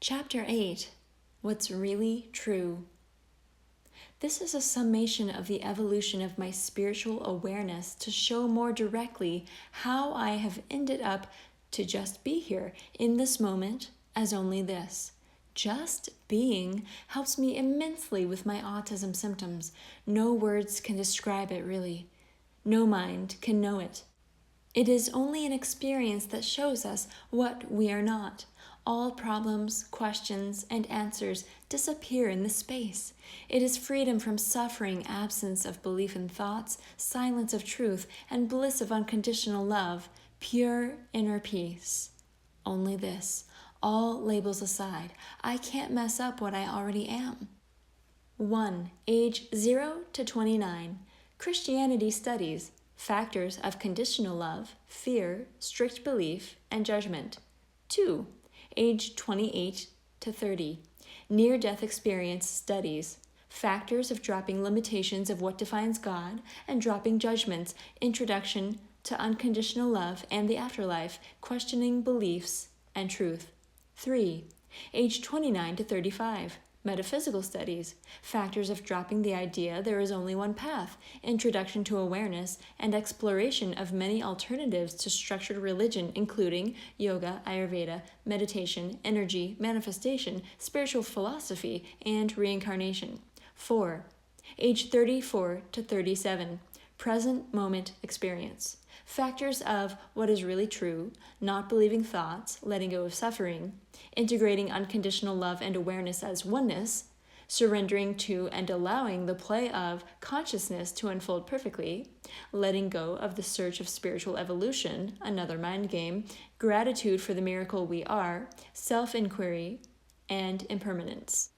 Chapter 8, What's Really True. This is a summation of the evolution of my spiritual awareness to show more directly how I have ended up to just be here in this moment as only this. Just being helps me immensely with my autism symptoms. No words can describe it really. No mind can know it. It is only an experience that shows us what we are not. All problems, questions, and answers disappear in this space. It is freedom from suffering, absence of belief in thoughts, silence of truth, and bliss of unconditional love, pure inner peace. Only this, all labels aside, I can't mess up what I already am. 1. Age 0 to 29. Christianity studies. Factors of conditional love, fear, strict belief, and judgment. 2. Age 28 to 30. Near-death experience studies. Factors of dropping limitations of what defines God and dropping judgments. Introduction to unconditional love and the afterlife. Questioning beliefs and truth. 3. Age 29 to 35. Metaphysical studies. Factors of dropping the idea there is only one path. Introduction to awareness and exploration of many alternatives to structured religion, including yoga, Ayurveda, meditation, energy, manifestation, spiritual philosophy, and reincarnation. 4. Age 34 to 37. Present moment experience. Factors of what is really true, not believing thoughts, letting go of suffering, integrating unconditional love and awareness as oneness, surrendering to and allowing the play of consciousness to unfold perfectly, letting go of the search of spiritual evolution, another mind game, gratitude for the miracle we are, self-inquiry, and impermanence.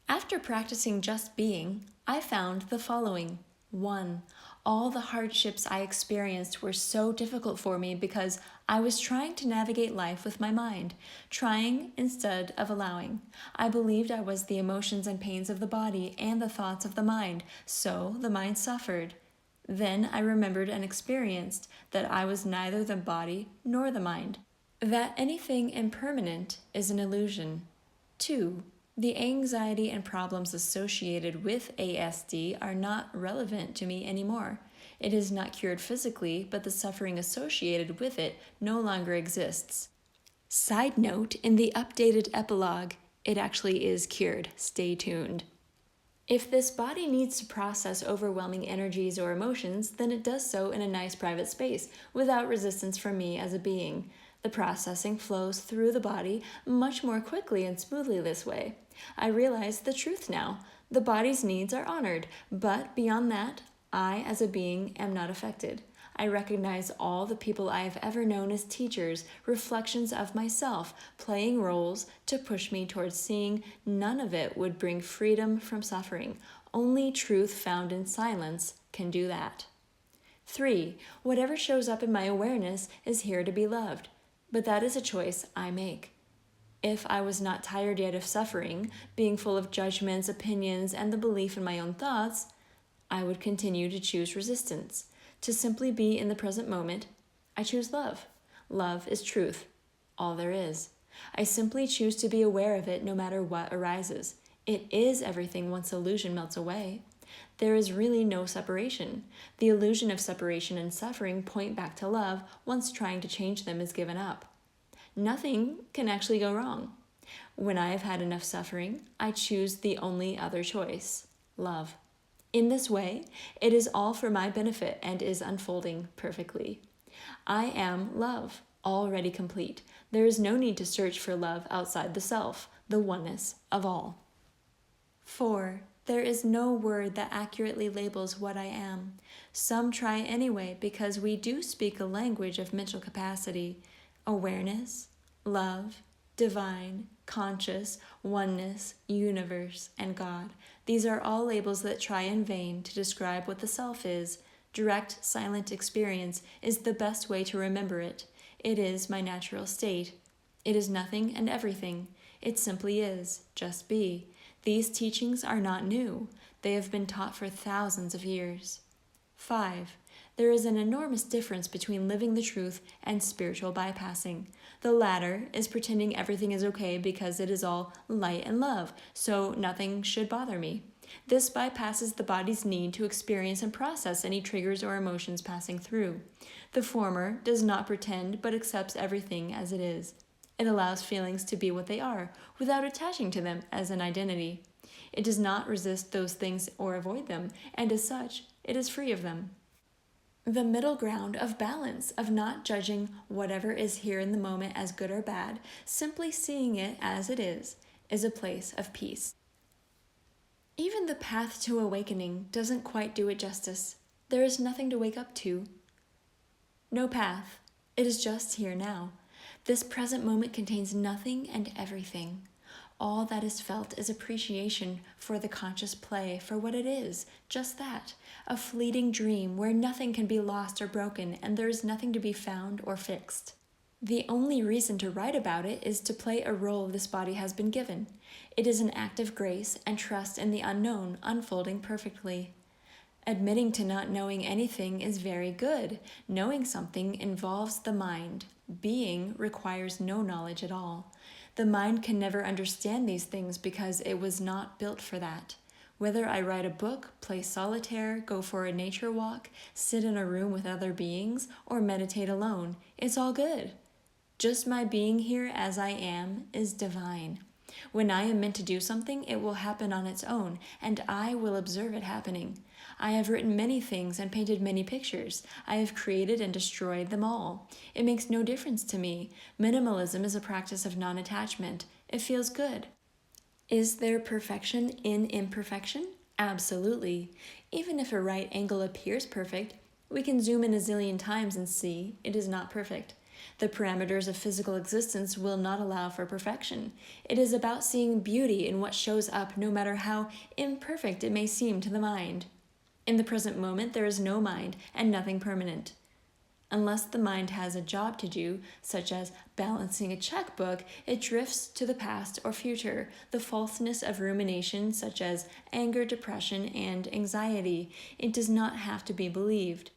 After practicing just being, I found the following. 1. All the hardships I experienced were so difficult for me because I was trying to navigate life with my mind, trying instead of allowing. I believed I was the emotions and pains of the body and the thoughts of the mind, so the mind suffered. Then I remembered and experienced that I was neither the body nor the mind, that anything impermanent is an illusion. 2. The anxiety and problems associated with ASD are not relevant to me anymore. It is not cured physically, but the suffering associated with it no longer exists. Side note, in the updated epilogue, it actually is cured. Stay tuned. If this body needs to process overwhelming energies or emotions, then it does so in a nice private space, without resistance from me as a being. The processing flows through the body much more quickly and smoothly this way. I realize the truth now. The body's needs are honored, but beyond that, I as a being am not affected. I recognize all the people I have ever known as teachers, reflections of myself, playing roles to push me towards seeing none of it would bring freedom from suffering. Only truth found in silence can do that. 3. Whatever shows up in my awareness is here to be loved. But that is a choice I make. If I was not tired yet of suffering, being full of judgments, opinions, and the belief in my own thoughts, I would continue to choose resistance. To simply be in the present moment, I choose love. Love is truth, all there is. I simply choose to be aware of it no matter what arises. It is everything once illusion melts away. There is really no separation. The illusion of separation and suffering point back to love once trying to change them is given up. Nothing can actually go wrong. When I have had enough suffering, I choose the only other choice, love. In this way, it is all for my benefit and is unfolding perfectly. I am love, already complete. There is no need to search for love outside the self, the oneness of all. 4. There is no word that accurately labels what I am. Some try anyway because we do speak a language of mental capacity. Awareness, love, divine, conscious, oneness, universe, and God. These are all labels that try in vain to describe what the self is. Direct, silent experience is the best way to remember it. It is my natural state. It is nothing and everything. It simply is. Just be. These teachings are not new. They have been taught for thousands of years. 5. There is an enormous difference between living the truth and spiritual bypassing. The latter is pretending everything is okay because it is all light and love, so nothing should bother me. This bypasses the body's need to experience and process any triggers or emotions passing through. The former does not pretend but accepts everything as it is. It allows feelings to be what they are, without attaching to them as an identity. It does not resist those things or avoid them, and as such, it is free of them. The middle ground of balance, of not judging whatever is here in the moment as good or bad, simply seeing it as it is a place of peace. Even the path to awakening doesn't quite do it justice. There is nothing to wake up to. No path. It is just here now. This present moment contains nothing and everything. All that is felt is appreciation for the conscious play, for what it is, just that, a fleeting dream where nothing can be lost or broken and there is nothing to be found or fixed. The only reason to write about it is to play a role this body has been given. It is an act of grace and trust in the unknown unfolding perfectly. Admitting to not knowing anything is very good. Knowing something involves the mind. Being requires no knowledge at all. The mind can never understand these things because it was not built for that. Whether I write a book, play solitaire, go for a nature walk, sit in a room with other beings, or meditate alone, it's all good. Just my being here as I am is divine. When I am meant to do something, it will happen on its own, and I will observe it happening. I have written many things and painted many pictures. I have created and destroyed them all. It makes no difference to me. Minimalism is a practice of non-attachment. It feels good. Is there perfection in imperfection? Absolutely. Even if a right angle appears perfect, we can zoom in a zillion times and see it is not perfect. The parameters of physical existence will not allow for perfection. It is about seeing beauty in what shows up, no matter how imperfect it may seem to the mind. In the present moment, there is no mind and nothing permanent. Unless the mind has a job to do, such as balancing a checkbook, it drifts to the past or future, the falseness of rumination, such as anger, depression, and anxiety. It does not have to be believed.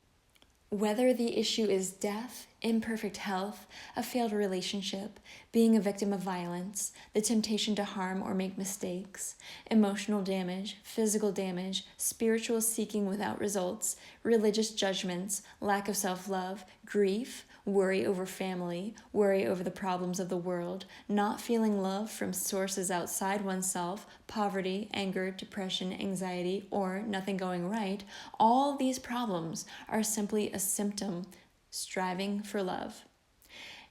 Whether the issue is death, imperfect health, a failed relationship, being a victim of violence, the temptation to harm or make mistakes, emotional damage, physical damage, spiritual seeking without results, religious judgments, lack of self-love, grief, worry over family, worry over the problems of the world, not feeling love from sources outside oneself, poverty, anger, depression, anxiety, or nothing going right, all these problems are simply a symptom striving for love.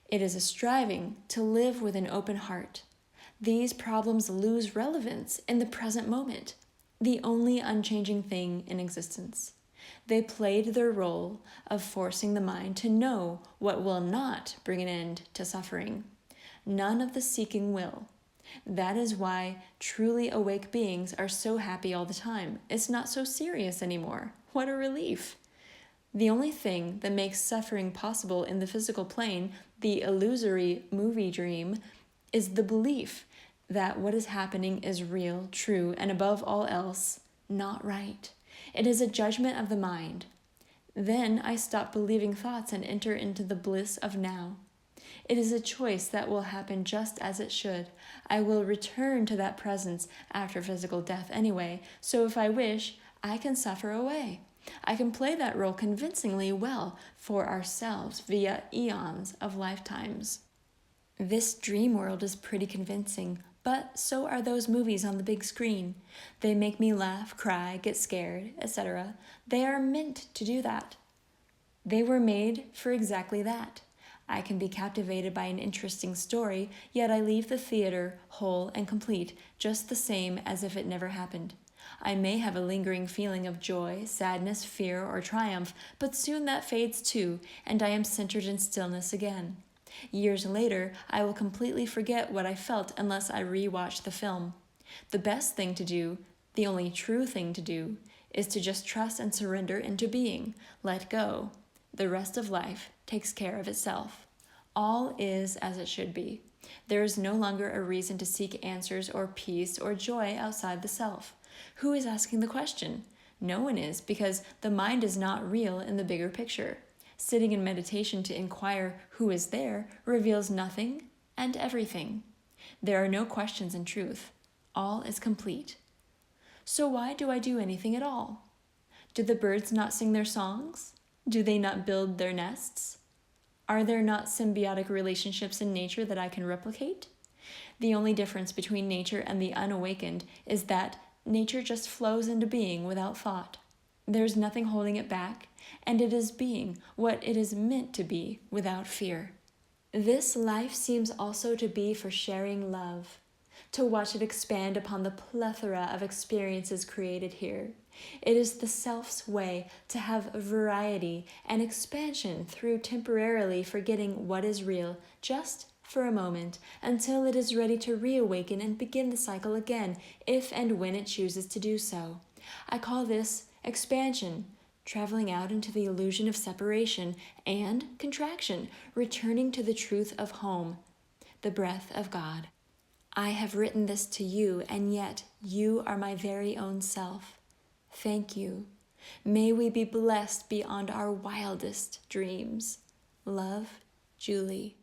It is a striving to live with an open heart. These problems lose relevance in the present moment, the only unchanging thing in existence. They played their role of forcing the mind to know what will not bring an end to suffering. None of the seeking will. That is why truly awake beings are so happy all the time. It's not so serious anymore. What a relief! The only thing that makes suffering possible in the physical plane, the illusory movie dream, is the belief that what is happening is real, true, and above all else, not right. It is a judgment of the mind. Then I stop believing thoughts and enter into the bliss of now. It is a choice that will happen just as it should. I will return to that presence after physical death anyway, so if I wish, I can suffer away. I can play that role convincingly well for ourselves via eons of lifetimes. This dream world is pretty convincing, but so are those movies on the big screen. They make me laugh, cry, get scared, etc. They are meant to do that. They were made for exactly that. I can be captivated by an interesting story, yet I leave the theater whole and complete, just the same as if it never happened. I may have a lingering feeling of joy, sadness, fear, or triumph, but soon that fades too, and I am centered in stillness again. Years later, I will completely forget what I felt unless I re-watch the film. The best thing to do, the only true thing to do, is to just trust and surrender into being. Let go. The rest of life takes care of itself. All is as it should be. There is no longer a reason to seek answers or peace or joy outside the self. Who is asking the question? No one is, because the mind is not real in the bigger picture. Sitting in meditation to inquire who is there reveals nothing and everything. There are no questions in truth. All is complete. So why do I do anything at all? Do the birds not sing their songs? Do they not build their nests? Are there not symbiotic relationships in nature that I can replicate? The only difference between nature and the unawakened is that nature just flows into being without thought. There is nothing holding it back, and it is being what it is meant to be without fear. This life seems also to be for sharing love, to watch it expand upon the plethora of experiences created here. It is the self's way to have variety and expansion through temporarily forgetting what is real, just for a moment, until it is ready to reawaken and begin the cycle again, if and when it chooses to do so. I call this expansion, traveling out into the illusion of separation, and contraction, returning to the truth of home, the breath of God. I have written this to you, and yet you are my very own self. Thank you. May we be blessed beyond our wildest dreams. Love, Julie.